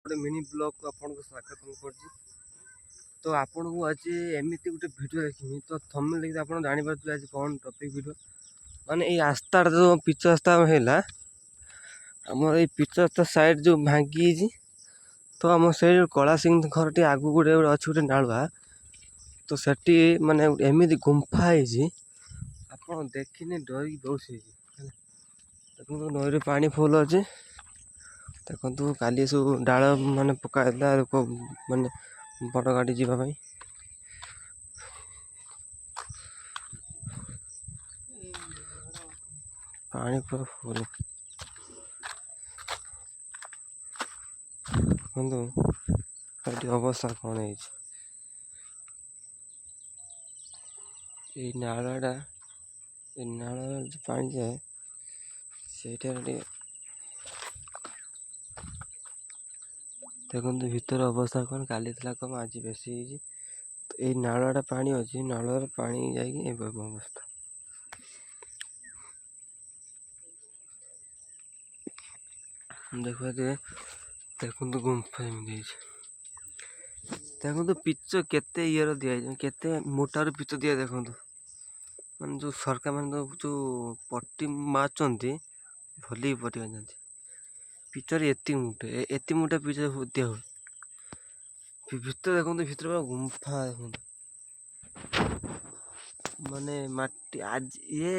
गोटे mini blog को आपको स्वागत कर। तो आपन को आज एमती गोटे वीडियो देखी तो थंबनेल देखि आप जापर आज कौन टॉपिक वीडियो माने ये रास्ता जो पिच रास्ता है आम ये पिच रास्ता साइड जो भांगी तो आम से कला सिंह घर टी आगू गोटे अच्छे गोटे नालुआ तो सेठी माने एमती गुंफा है आप देखने डर बहुत देखो नई पानी फुल अच्छे देखु काली सब डाल माने पकाइला माने बड़ गाड़ी जावाई पानी पूरा फुल देखो अवस्था कौन है नाला पानी जाए से देखो भीतर अवस्था कौन काली कम आज बेसी तो ये नाला पानी अच्छी नाल पानी जाए अवस्था देखो गुंफा एमती देखो पिच केते इयर दिया केते मोटार पिच दिया देखो मान जो सरकार मान जो पट्टी मार्चंती भली पट्टी मारते पिचर एति मुटे पिच दिया हुए भीतर देखो भीतर गुंफा देखो माने माटी आज ये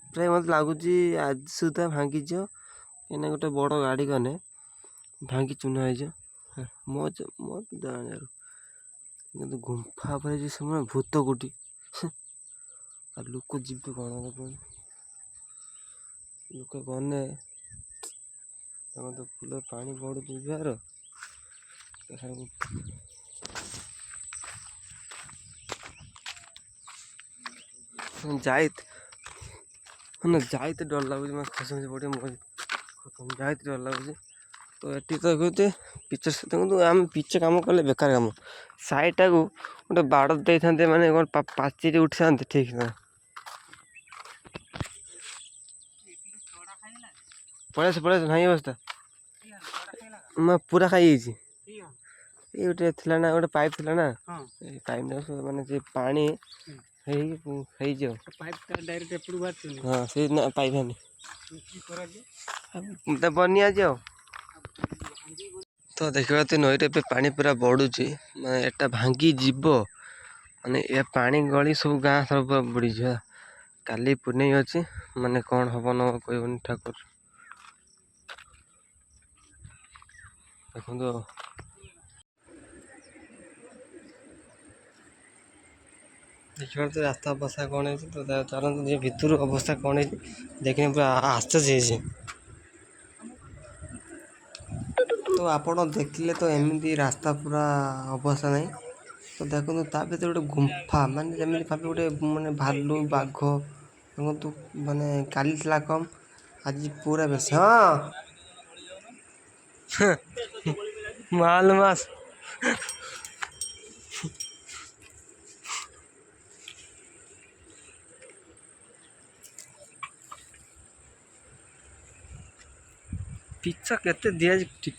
प्राय मत लगुच आज सुधा भांगी कहीं गोटे बड़ गाड़ी गने भांगी चुना है मज मत जाने गुंफा पर सब भूत कोटी लोक जीव कौन लोक गने तो फुल पानी बढ़ यार जाइत डर लगुच खस पड़े जाइत डर लगुच तो ये तो कहते पिच देखो आम पिच कम कले बेकार कम साइड टाक गोटे बाड़ दे था मैंने पाचेरी उठी था ठीक ना पड़े भाई अवस्था मैं पूरा खाई ये गोटे थी ना गोटे पाइप थी ना पाइप माने पानी हाँ से पाइप बनिया जाओ तो देखा नईरे पानी पूरा बढ़ुची मैं एटा भांगी जीव माने ये पानी गली सब गाँ सब बुड़ी जा काली पुनई अच्छी माने कौन हम न कहनी ठाकुर देखो देखिए तो रास्ता अवस्था कौन है तो चलते भीतर अवस्था कौन है देखने पूरा आश्चर्य तो आपण देखिले तो एमती रास्ता पूरा अवस्था नहीं तो देखो ता भर गोटे गुंफा माने जमी भाव गोटे माने भालू बाघ देखो माने काली कम आज पूरा बेस हाँ माल मास पिछा केते दिया टिक